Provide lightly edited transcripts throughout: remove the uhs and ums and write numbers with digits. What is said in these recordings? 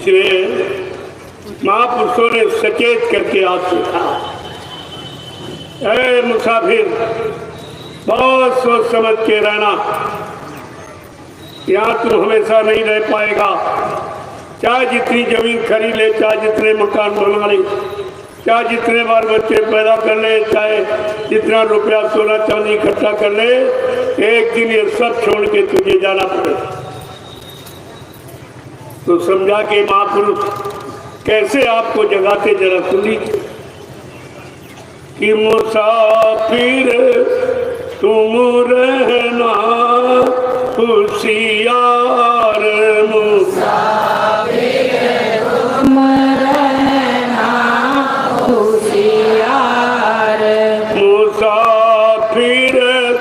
इसलिए महापुरुषों ने सचेत करके आपसे कहा, ऐ मुसाफिर, बहुत सोच समझ के रहना। यहाँ तू हमेशा नहीं रह पाएगा। चाहे जितनी जमीन खरीद ले, चाहे जितने मकान बना ले, चाहे जितने बाल बच्चे पैदा कर ले, चाहे जितना रुपया सोना चांदी इकट्ठा कर ले, एक दिन ये सब छोड़ के तुझे जाना पड़ेगा। तो समझा के महापुरुष कैसे आपको जगाते, जरा सुनी कि मुसाफिर तुम रहना होशियार, मुसाफिर तुम रहना होशियार, मुसाफिर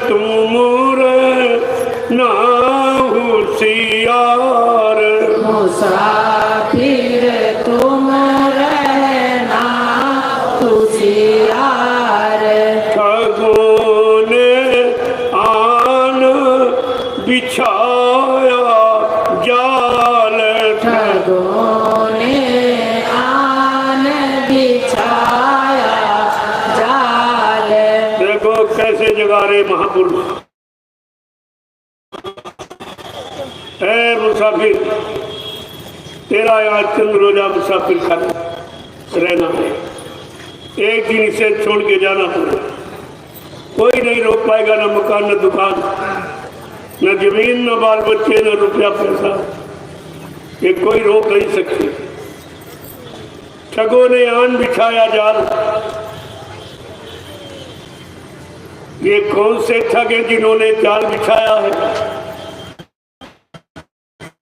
तुम रहना होशियार, मुसाफिर तुम रहना होशियार। ठगों ने आन बिछाया जाल, ठगों ने आन बिछाया जाल। देखो कैसे जगा रहे महापुरुष। है मुसाफिर, तेरा यहाँ चंद रोजा मुसाफिर का रहना है। एक दिन इसे छोड़ के जाना पड़ेगा। कोई नहीं रोक पाएगा, न मकान, न दुकान, न जमीन, न बाल बच्चे, न रुपया पैसा, ये कोई रोक नहीं सकते। ठगों ने आन बिछाया जाल। ये कौन से ठग हैं जिन्होंने जाल बिछाया है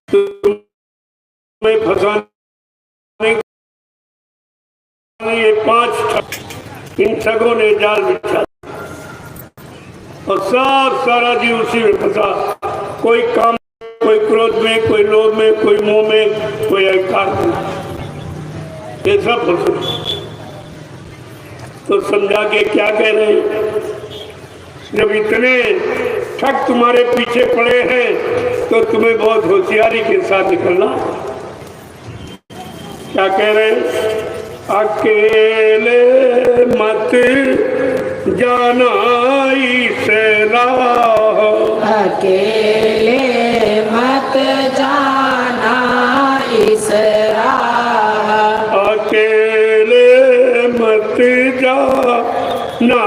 तुम्हें फंसाने? ये 5 ठग, इन ठगों ने जाल बिछाया और सब सारा जीव उसी में फंसा। कोई काम, कोई क्रोध में, कोई लोभ में, कोई मोह में, कोई अहंकार में, ये सब फंसे। तो समझा के क्या कह रहे हैं? जब इतने ठग तुम्हारे पीछे पड़े हैं तो तुम्हें बहुत होशियारी के साथ निकलना। क्या कह रहे हैं? अकेले मत जाना इस राह, अकेले मत जाना इस राह, अकेले मत जाना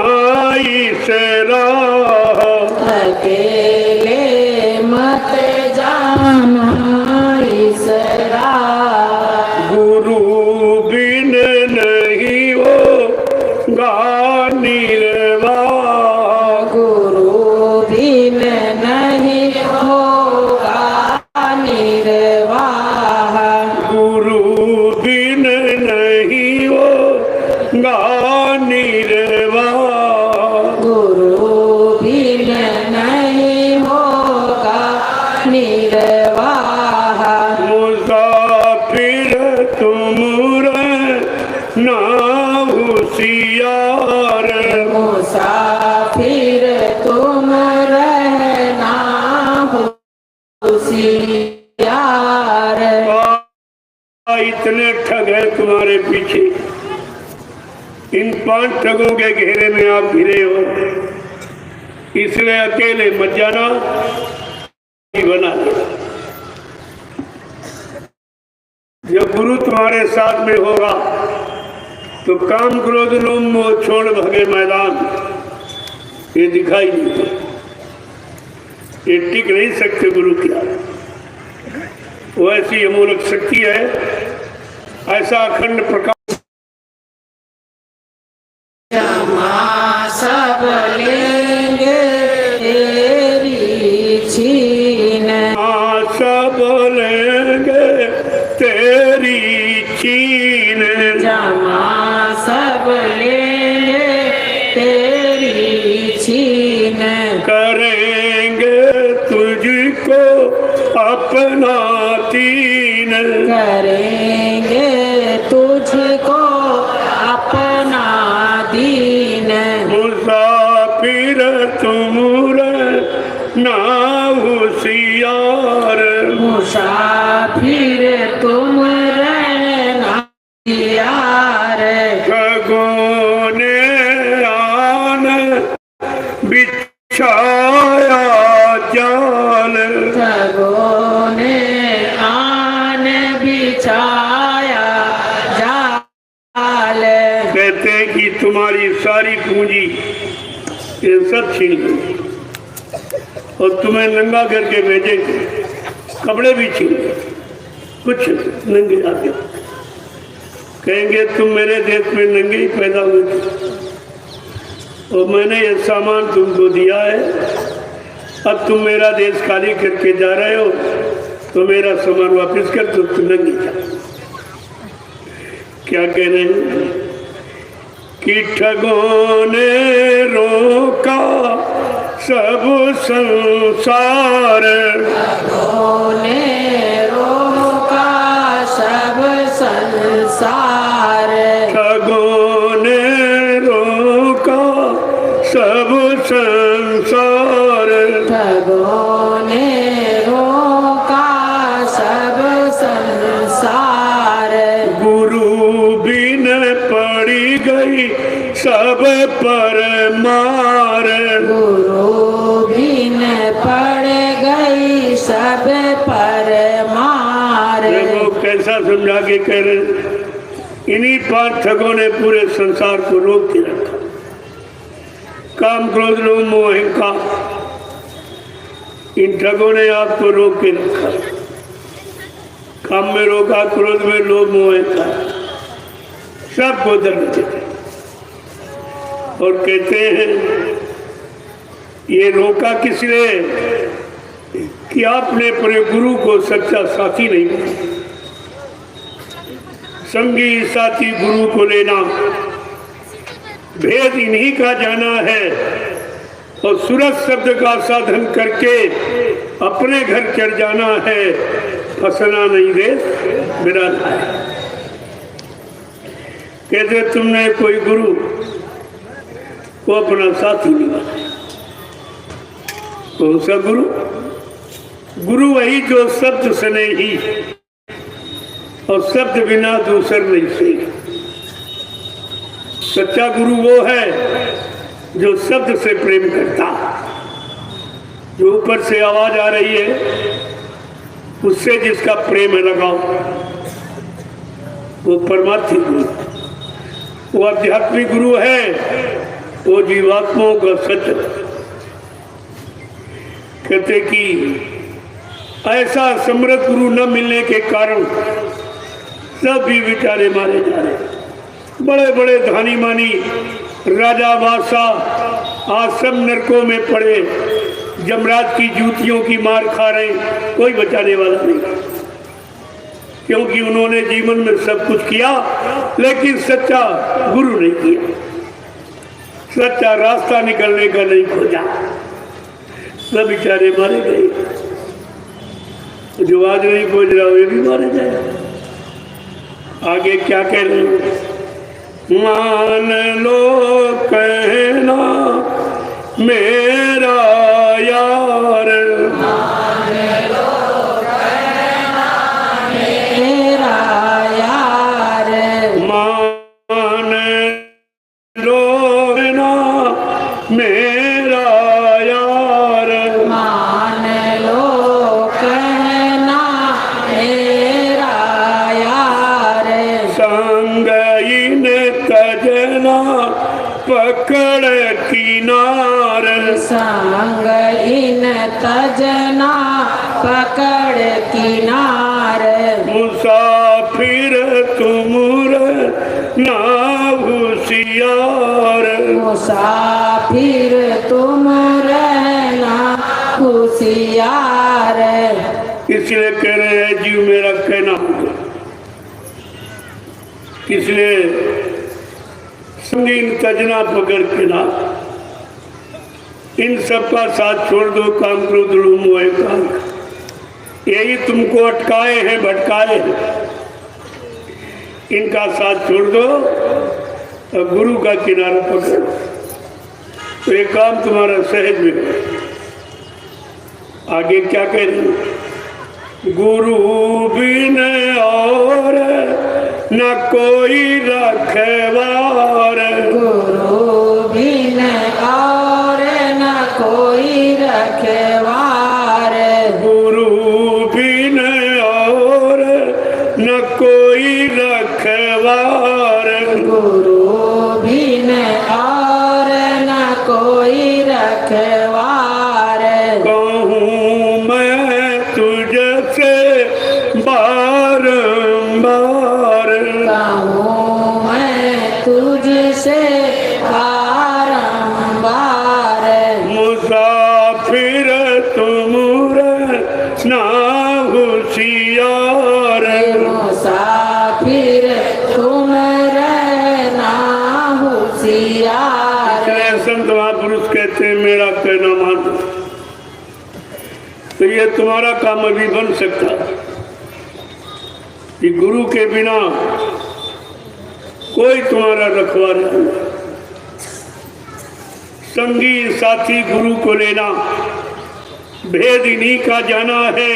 इस राह, अकेले मत जाना इस राह। गुरु बिन नहीं होगा निर्वाह, गुरु बिन नहीं होगा निर्वाह, गुरु बिन नहीं होगा निर्वाह, गुरु बिन नहीं होगा निर्वाह। मुसाफिर तुम रहना होशियार, मुसाफिर तुम रहना होशियार। इतने ठग है तुम्हारे पीछे। इन 5 ठगों के घेरे में आप घिरे हो, इसलिए अकेले मत जाना, बना लेना। जब गुरु तुम्हारे साथ में होगा तो काम, क्रोध, लोभ, मोह छोड़ भगे मैदान, ये दिखाई नहीं देता। ये टिक नहीं सकते गुरु की। वो ऐसी अमूलक शक्ति है, ऐसा अखंड प्रकाश। सब लेंगे तेरी छीन, सब लेंगे तेरी छीन, जमा सब लेंगे तेरी छीन, करेंगे तुझको अपना दीन, करेंगे तुझको अपना दीन। मुसाफिर तुम रहना होशियार, मुसाफिर तुम सारी पूंजी ये सब छीन गई और तुम्हें नंगा करके भेजेंगे, कपड़े भी छीन गए, कुछ नंगे आके कहेंगे तुम मेरे देश में नंगे ही पैदा हुए थे और मैंने ये सामान तुमको दिया है, अब तुम मेरा देश खाली करके जा रहे हो तो मेरा सामान वापस कर दो, तुम नंगे जा। क्या कह रहे हैं कि ठगों ने रोका सब संसार, ठगों ने रोका सब संसार, ठगों ने रोका सब संसार, ठगों ने रोका सब संसार, गुरु बिन पड़ी गई सब पर मार, गुरु बिन पड़ गई सब पर मार। देखो कैसा समझा के कह रहे, इन्हीं 5 ठगों ने पूरे संसार को रोक के रखा। काम, क्रोध, लोभ, मोह, अहंकार, इन ठगों ने आपको रोक के रखा। काम में रोका, क्रोध में, लोभ, मोह, अहंकार सबको दर्द देते और कहते हैं ये रोका किसने कि आपने अपने गुरु को सच्चा साथी नहीं माना। संगी साथी गुरु को लेना, भेद इन्हीं का जाना है और सूरज शब्द का साधन करके अपने घर चढ़ जाना है, फंसना नहीं देश बिराना है। कहते तुमने कोई गुरु को अपना साथी नहीं बनाया। कौन सा गुरु? गुरु वही जो शब्द सने ही और शब्द बिना दूसर नहीं से। सच्चा गुरु वो है जो शब्द से प्रेम करता, जो ऊपर से आवाज आ रही है उससे जिसका प्रेम है लगाओ, वो परमार्थी गुरु, वो आध्यात्मिक गुरु है, वो जीवात्माओं का सत्य। कहते कि ऐसा समृद्ध गुरु न मिलने के कारण सब भी बेचारे मारे जा रहे। बड़े बड़े धानी मानी राजा बादशाह आज सब नरकों में पड़े, जमराज की जूतियों की मार खा रहे, कोई बचाने वाला नहीं, क्योंकि उन्होंने जीवन में सब कुछ किया लेकिन सच्चा गुरु नहीं किया, सच्चा रास्ता निकलने का नहीं खोजा, सब बेचारे मारे गए। जो आज नहीं खोज रहा वे भी मारे जाए। आगे क्या कह रहे हैं? मान लो कहना मेरा यार, मान लो कहना मेरा यार, मान लो कहना मेरा यार, मान लो कहना मेरा यार, संग इन तजना पकड़ किनार, संग इन तजना पकड़ किनार, मुसाफिर तुम ना होशियार, मुसाफिर तुम रहना होशियार। इसलिए कह रहे हैं जीव मेरा कहना होगा, इसलिए संगीन तजना पकड़ के ना, इन सब का साथ छोड़ दो, काम क्रोध लोभ मोह अहंकार, यही तुमको अटकाए हैं भटकाए हैं, इनका साथ छोड़ दो और गुरु का किनारा पकड़ो, तो ये काम तुम्हारा सहज में हो। आगे क्या कह रहे हैं? गुरु बिन और न कोई रखवार, गुरु बिन और न कोई रखवार, गुरु बिन और न कोई रखवार। गुरु बिन और न कोई रखवार। कहूँ मैं तुझसे बारंबार। कहूँ मैं तुझसे बारंबार। मुसाफिर तुम ना होशियार। मुसाफिर तुम रहना होशियार। इसलिए संत महापुरुष कहते हैं मेरा कहना मानो। तो ये तुम्हारा काम अभी बन सकता कि गुरु के बिना कोई तुम्हारा रखवार नहीं। संगी साथी गुरु को लेना, भेद इन्हीं का जाना है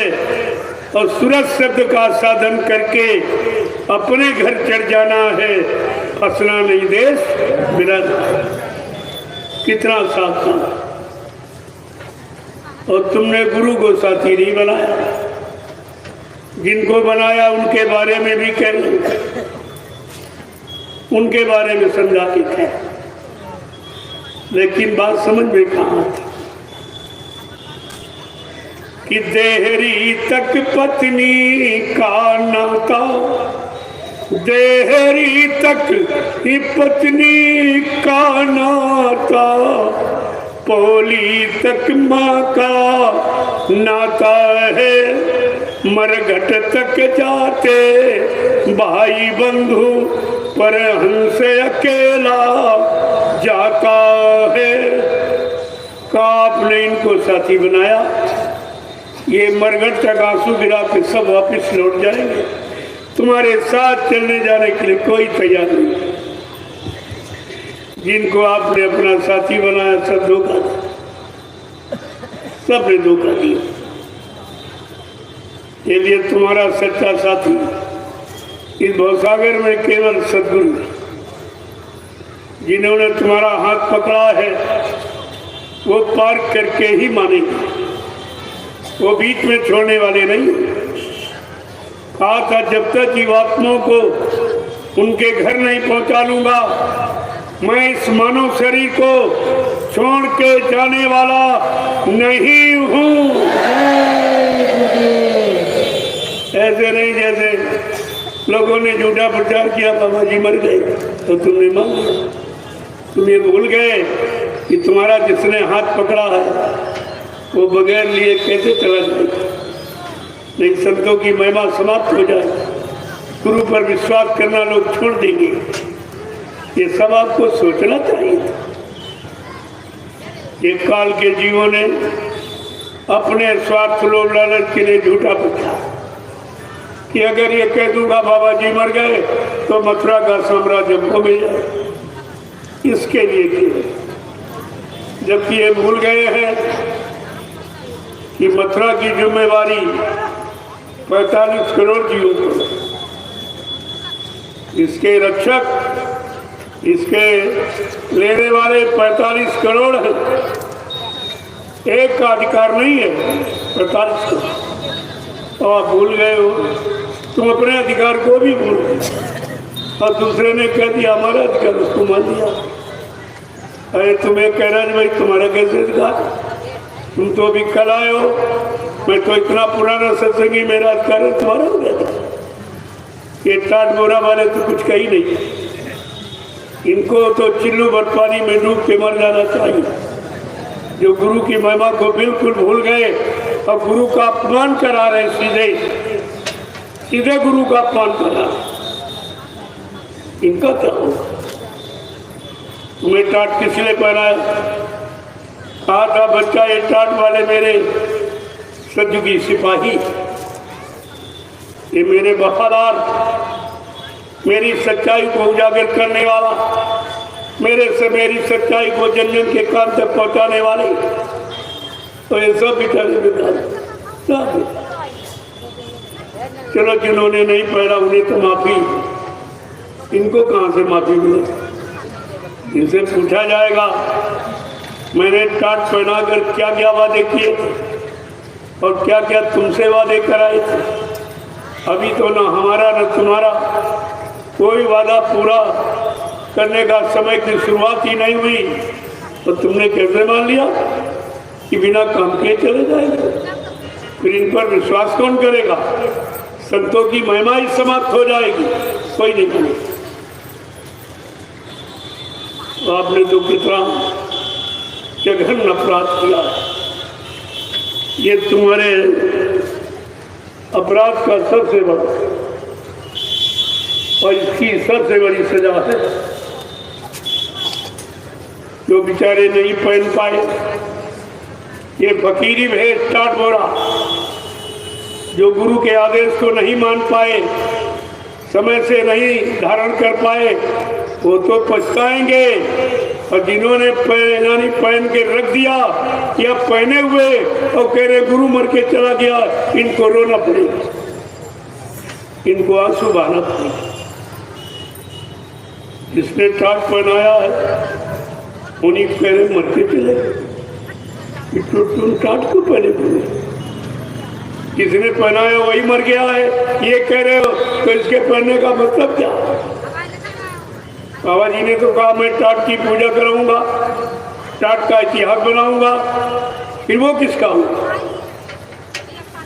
और सूरज शब्द का साधन करके अपने घर चढ़ जाना है। फसना नहीं देश बिराना। कितना सावधान। और तुमने गुरु को साथी नहीं बनाया। जिनको बनाया उनके बारे में भी कह लो, उनके बारे में समझा के कह, लेकिन बात समझ में कहाँ थी कि देहरी तक पत्नी का नाता। देहरी तक ही पत्नी का नाता। पोली तक माँ का नाता है। मरघट तक जाते भाई बंधु, पर हमसे अकेला जाता है। का आपने इनको साथी बनाया। ये मरघट तक आंसू गिरा के सब वापस लौट जाएंगे। तुम्हारे साथ चलने जाने के लिए कोई तैयार नहीं। जिनको आपने अपना साथी बनाया सब धोखा दिया। सबने धोखा दिया। ये लिए तुम्हारा सच्चा साथी इस भवसागर में केवल सद्गुरु, जिन्होंने तुम्हारा हाथ पकड़ा है वो पार करके ही मानेंगे। वो बीच में छोड़ने वाले नहीं। कहा था जब तक जीवात्माओं को उनके घर नहीं पहुंचा लूंगा, मैं इस मानव शरीर को छोड़ के जाने वाला नहीं हूँ। ऐसे नहीं जैसे लोगों ने झूठा प्रचार किया बाबा जी मर गए तो तुमने मान लिया। तुम ये भूल गए कि तुम्हारा जिसने हाथ पकड़ा है वो बगैर लिए कैसे चला जाएगा। नहीं, संतों की महिमा समाप्त हो जाए, गुरु पर विश्वास करना लोग छोड़ देंगे। ये सब आपको सोचना चाहिए था। एक काल के जीवों ने अपने स्वार्थ लोभ लालच के लिए झूठा पूछा कि अगर ये कह दूंगा बाबा जी मर गए तो मथुरा का साम्राज्य हमको मिल जाए। इसके लिए किए, जबकि ये भूल गए हैं कि मथुरा की जिम्मेवारी 45 करोड़ जीवों को, इसके रक्षक, इसके लेने वाले 45 करोड़ है। एक का अधिकार नहीं है, 45 करोड़। तो आप भूल गए हो। तुम अपने अधिकार को भी भूल गए और दूसरे ने कह दिया हमारा अधिकार, उसको मान लिया। अरे तुम्हें कह रहा है भाई तुम्हारा कैसे अधिकार? तुम तो अभी कल आए हो। मैं तो इतना पुराना सत्संगी, मेरा अधिकार है, तुम्हारा हो गया था। ये टाट बोरा वाले तो कुछ कही नहीं। इनको तो चिल्लू भर पानी में डूब के मर जाना चाहिए। जो गुरु की महिमा को बिल्कुल भूल गए और गुरु का अपमान करा रहे, सीधे गुरु का अपमान करा, इनका क्या होगा? तुम्हें टाट किस लिए पहनाया? कहा था बच्चा ये टाट वाले मेरे सतयुगी सिपाही, ये मेरे वफादार, मेरी सच्चाई को उजागर करने वाला, मेरे से मेरी सच्चाई को जन जन के कान तक पहुंचाने वाले। तो ये सब बेचारे बेकार। चलो जिन्होंने नहीं पढ़ा उन्हें तो माफी, इनको कहाँ से माफी मिले? इनसे पूछा जाएगा मैंने टाट पहनाकर क्या क्या वादे किए थे और क्या क्या तुमसे वादे कराए थे। अभी तो ना हमारा न तुम्हारा कोई वादा पूरा करने का समय की शुरुआत ही नहीं हुई, तो तुमने कैसे मान लिया कि बिना काम के चले जाएंगे? फिर इन पर विश्वास कौन करेगा? संतों की महिमा ही समाप्त हो जाएगी, कोई नहीं करेगा। तो आपने तो कितना जघन्य अपराध किया, ये तुम्हारे अपराध का सबसे बड़ा और इसकी सबसे बड़ी सजा है। जो बेचारे नहीं पहन पाए ये फकीरी भेष टाट बोरा, जो गुरु के आदेश को नहीं मान पाए, समय से नहीं धारण कर पाए, वो तो पछताएंगे। और जिन्होंने पहन के रख दिया या पहने हुए और कह रहे गुरु मर के चला गया, इनको रोना पड़ेगा, इनको आंसू बहाना पड़ेगा। जिसने टाट पहनाया है उन्हीं कह रहे मर के चले गए, तुम टाट को पहने हुए, किसने पहनाया वही मर गया है ये कह रहे हो, तो इसके पहनने का मतलब क्या? बाबा जी ने तो कहा मैं टाट की पूजा कराऊंगा, टाट का इतिहास बनाऊंगा, फिर वो किसका होगा?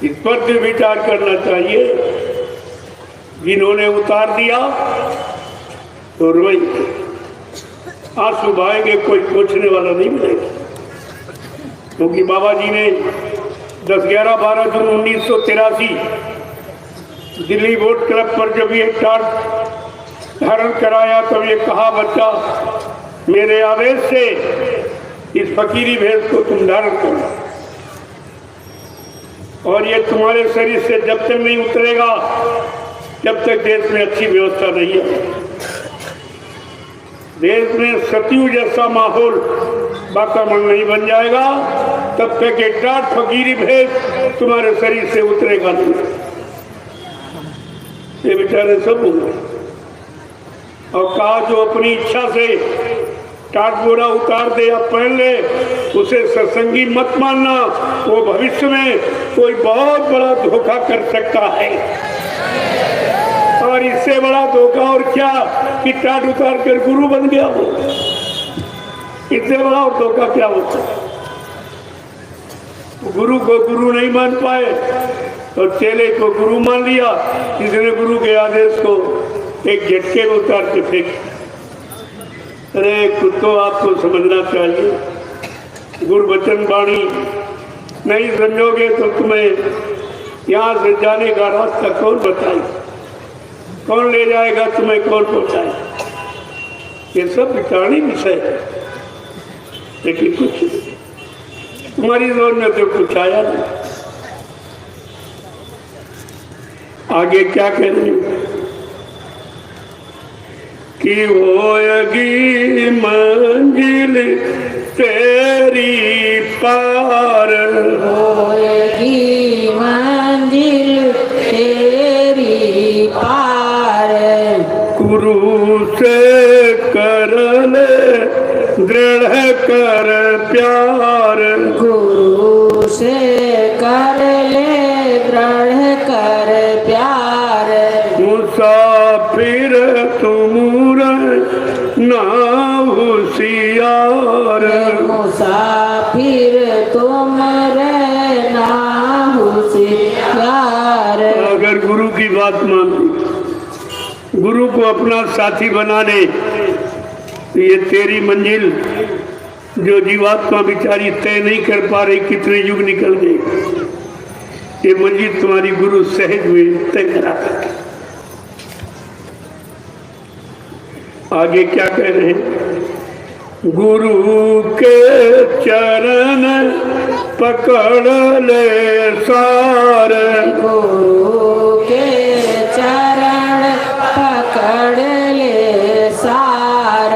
इस पर भी विचार करना चाहिए। जिन्होंने उतार दिया तो रोएंगे, आंसू बहाएंगे, कोई पूछने वाला नहीं मिलेगा। क्योंकि बाबा जी ने 10, 11, 12 जून 1983 दिल्ली बोट क्लब पर जब ये टाट धारण कराया, तब ये कहा बच्चा मेरे आदेश से इस फकीरी भेष को तुम धारण करो, और ये तुम्हारे शरीर से जब तक नहीं उतरेगा जब तक देश में अच्छी व्यवस्था नहीं है। देश में सतयुग जैसा माहौल वातावरण नहीं बन जाएगा तब तक ये टाट फकीरी भेष तुम्हारे शरीर से उतरेगा नहीं। ये बेचारे सब होंगे। और कहा जो अपनी इच्छा से टाट बोरा उतार दे या पहन ले, उसे सत्संगी मत मानना, वो भविष्य में कोई बहुत बड़ा धोखा कर सकता है। और इससे बड़ा धोखा और क्या कि टाट उतार कर गुरु बन गया हो, इससे बड़ा और धोखा क्या होता है? गुरु को गुरु नहीं मान पाए और चेले को गुरु मान लिया, जिसने गुरु के आदेश को एक झटके में उतार के फेंक। अरे खुद तो आपको समझना चाहिए, गुरबचन वाणी नहीं समझोगे तो तुम्हें यहाँ से जाने का रास्ता कौन बताए, कौन ले जाएगा, तुम्हें कौन पहुँचाए? ये सब विचारणी विषय है, लेकिन कुछ तुम्हारी जोर में तो कुछ आया नहीं। आगे क्या कह रही हूँ कि होएगी मंजिल तेरी पार, होएगी मंजिल तेरी पार, गुरु से कर ले दृढ़ कर प्यार, गुरु से कर ले दृढ़ कर प्यार, मुसाफिर तुम ना होशियार, मुसाफिर तुम रहना होशियार। अगर गुरु की बात मान ली, गुरु को अपना साथी बना ले, तो ये तेरी मंजिल जो जीवात्मा बिचारी तय नहीं कर पा रही, कितने युग निकल गए, ये मंजिल तुम्हारी गुरु सहज में तय करा सकते। आगे क्या कह रहे हैं? गुरु के चरण पकड़ ले सार, गुरु के चरण पकड़ ले सार,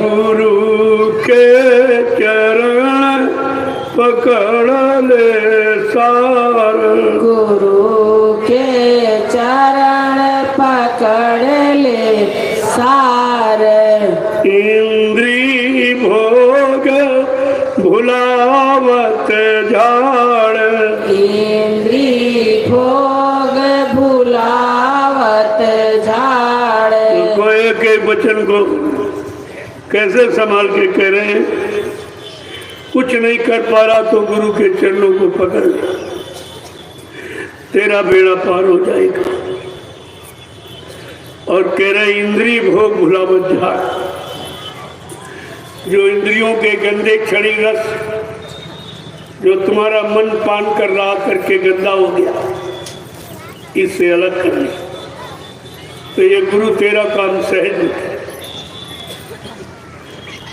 गुरु के चरण पकड़ ले सार, गुरु के चरण पकड़ ले सार, इंद्री भोग भुलावत झाड़, इंद्री भोग भुला गए वचन को कैसे संभाल के कह रहे हैं। कुछ नहीं कर पा रहा तो गुरु के चरणों को पकड़ ले, तेरा बेड़ा पार हो जाएगा। और कह रहे इंद्रिय भोग भुला मत जा। जो इंद्रियों के गंदे क्षणिक रस जो तुम्हारा मन पान कर रहा करके गंदा हो गया, इससे अलग कर ले। तो ये गुरु तेरा काम सहज है।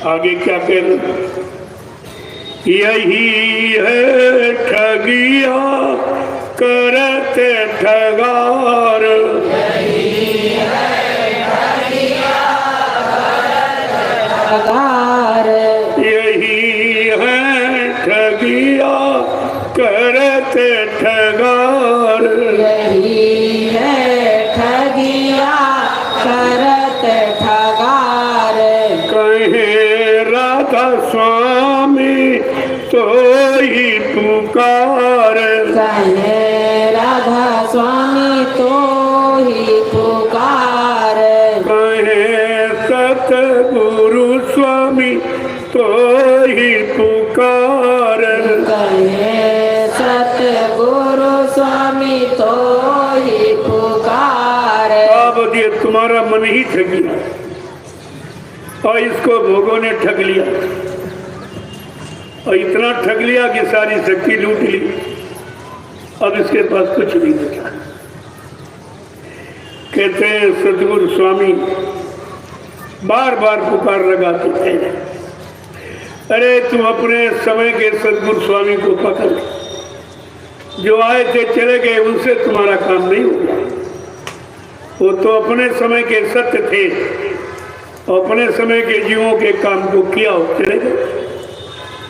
आगे क्या कह रहे, यही है ठगिया करते ठगार, ठगार, यही है ठगिया करते ठगार, यही है ठगिया करते ठगार। कहे राधा स्वामी तो ही पुकार, कहे राधा स्वामी तो ही पुकार, कहे सतगुरु स्वामी तो ही पुकार, कहे सतगुरु स्वामी तो ही पुकार। अब ये तुम्हारा मन ही ठग लिया और इसको भोगों ने ठग लिया और इतना ठग लिया कि सारी शक्ति लूट ली। अब इसके पास कुछ नहीं बचा। कहते हैं सतगुरु स्वामी बार बार पुकार लगाते थे, अरे तुम अपने समय के सतगुरु स्वामी को पकड़, जो आए थे चले गए, उनसे तुम्हारा काम नहीं होगा। वो तो अपने समय के सत्य थे, अपने समय के जीवों के काम को किया हो चले गए।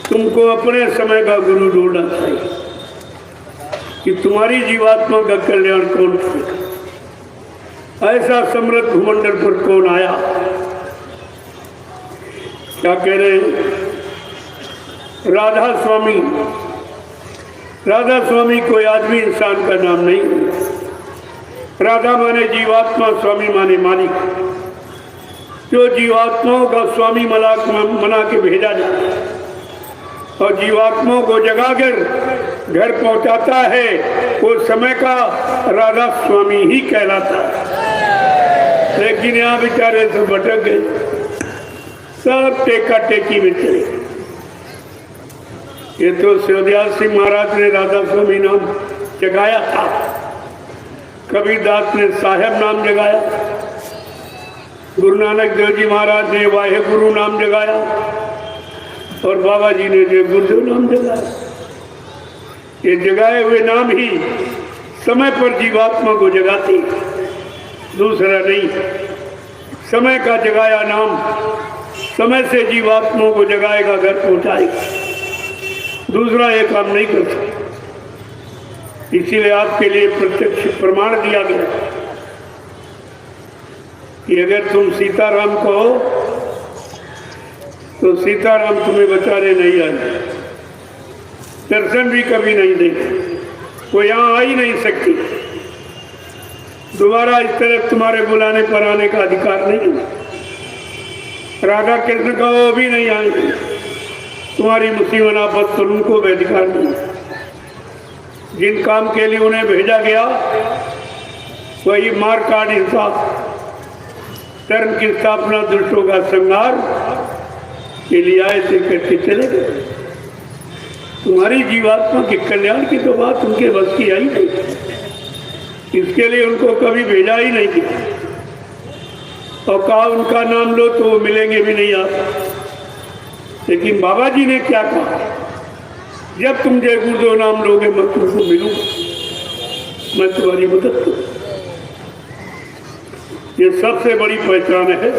तुमको अपने समय का गुरु ढूंढना चाहिए कि तुम्हारी जीवात्मा का कल्याण कौन करेगा। ऐसा समृद्ध भूमंडल पर कौन आया। क्या कह रहे हैं, राधा स्वामी। राधा स्वामी कोई आदमी इंसान का नाम नहीं। राधा माने जीवात्मा, स्वामी माने मालिक। जो जीवात्माओं का स्वामी मना के भेजा जाता है और जीवात्माओं को जगाकर घर पहुंचाता है, वो समय का राधा स्वामी ही कहलाता है। लेकिन यहाँ बेचारे सब भटक गए, सब टेका टेकी में चले। ये तो शिवदयाल सिंह महाराज ने राधा स्वामी नाम जगाया था, कबीरदास ने साहेब नाम जगाया, गुरु नानक देव जी महाराज ने वाहे गुरु नाम जगाया और बाबा जी ने जय गुरुदेव नाम जगाया। ये जगाए हुए नाम ही समय पर जीवात्मा को जगाते, दूसरा नहीं। समय का जगाया नाम समय से जीवात्मा को जगाएगा, घर पहुंचाएगा, दूसरा ये काम नहीं कर सकता। इसीलिए आपके लिए प्रत्यक्ष प्रमाण दिया गया कि अगर तुम सीताराम कहो तो सीताराम तुम्हें बचाने नहीं आए, दर्शन भी कभी नहीं देंगे, वो यहाँ आ ही नहीं सकती। दोबारा इस तरह तुम्हारे बुलाने पर आने का अधिकार नहीं। राधा कृष्ण कहो भी नहीं आएंगे, तुम्हारी मुसीबत आफत पर उनको भी अधिकार नहीं। जिन काम के लिए उन्हें भेजा गया वही मार काट हिंसा, धर्म की स्थापना, दुष्टों का संहार के लिए आए थे, करके चले गए। तुम्हारी जीवात्मा के कल्याण की तो बात उनके बस की आई नहीं, इसके लिए उनको कभी भेजा ही नहीं किया। और कहा उनका नाम लो तो वो मिलेंगे भी नहीं आप। लेकिन बाबा जी ने क्या कहा, जब तुम जय गुरुदेव नाम लोगे मैं तुमको मिलूंगा, मैं तुम्हारी मदद करूँ। ये सबसे बड़ी पहचान है।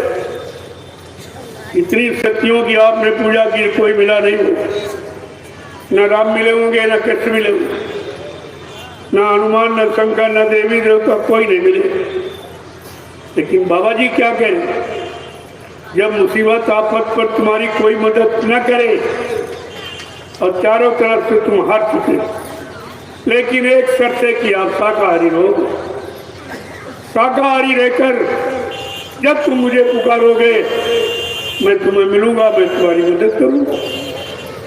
इतनी शक्तियों की आपने पूजा की, कोई मिला नहीं होगा। न राम मिले होंगे, न कृष्ण मिले होंगे, न हनुमान, न शंकर, न देवी देवता, कोई नहीं मिले। लेकिन बाबा जी क्या कह रहे, जब मुसीबत आफत पर तुम्हारी कोई मदद न करे और चारों तरफ से तुम हार चुके, लेकिन एक शर्त है कि आप शाकाहारी रहोगे। शाकाहारी रहकर जब तुम मुझे पुकारोगे मैं तुम्हें मिलूंगा, मैं तुम्हारी मदद करूंगा।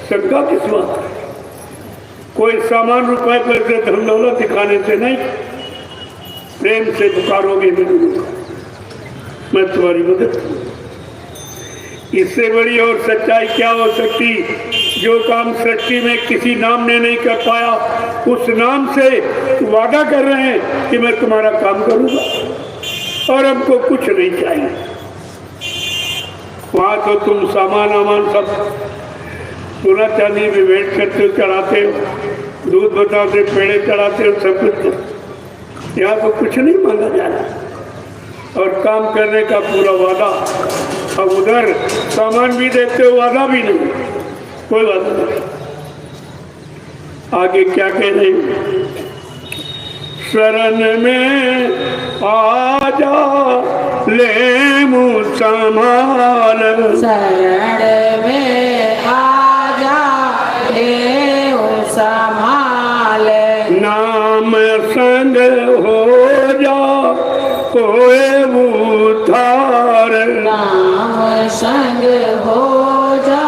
शंका किस बात है? कोई सामान रुपए पैसे धन दौलत दिखाने से नहीं, प्रेम से पुकारोगे मैं मिलूंगा, मैं तुम्हारी मदद करूंगा। इससे बड़ी और सच्चाई क्या हो सकती? जो काम सृष्टि में किसी नाम ने नहीं कर पाया, उस नाम से वादा कर रहे हैं कि मैं तुम्हारा काम करूंगा और हमको कुछ नहीं चाहिए। वहां तो तुम सामान आमान सब सोना चांदी में भेंट करते हो, चढ़ाते हो, दूध बताते, पेड़े चढ़ाते हो, सब कुछ। यहाँ तो कुछ नहीं मांगा जा रहा और काम करने का पूरा वादा। अब उधर सामान भी देते हो, वादा भी नहीं, कोई वादा नहीं। आगे क्या कह रहे हैं? शरण में आजा ले मुँह संभाल, शरण में आजा ले संभाल, नाम संग हो जा होए उद्धार, नाम संग हो जा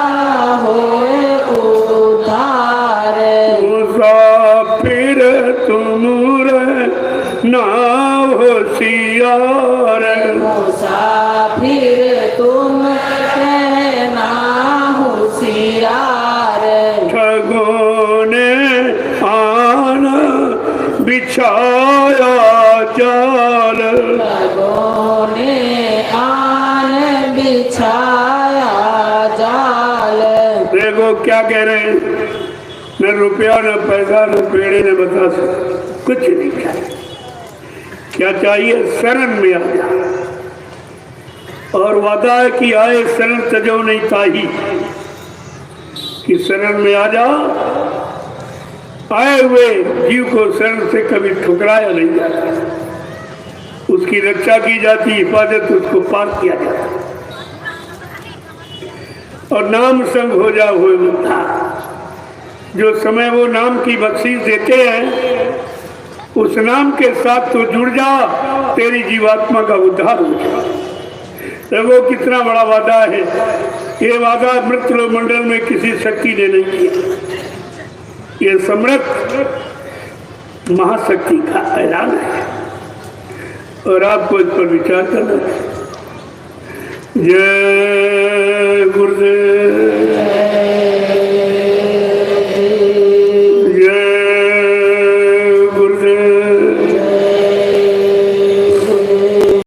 होए उद्धार, मुसाफिर तुम ना होशियार, मुसाफिर तुम रहना होशियार, ठगों ने आन बिछाया जाल, ठगों ने आन बिछाया जाल। देखो क्या कह रहे हैं? न रुपया न पैसा न पेड़े न बतासा, कुछ नहीं चाहिए। क्या चाहिए? शरण में आ जा। और वादा है कि आए शरण तजो नहीं ताही, कि शरण में आ जा। आए हुए जीव को शरण से कभी ठुकराया नहीं जाता, उसकी रक्षा की जाती, हिफाजत उसको पार किया जाता और नाम संग हो जा हुए उद्धार। जो समय वो नाम की बख्शीश देते हैं, उस नाम के साथ तो जुड़ जा, तेरी जीवात्मा का उद्धार हो जाए। देखो कितना बड़ा वादा है। ये वादा मृत्यु मंडल में किसी शक्ति ने नहीं किया, ये समर्थ महाशक्ति का ऐलान है और आपको इस पर विचार करना है। जय गुरुदेव।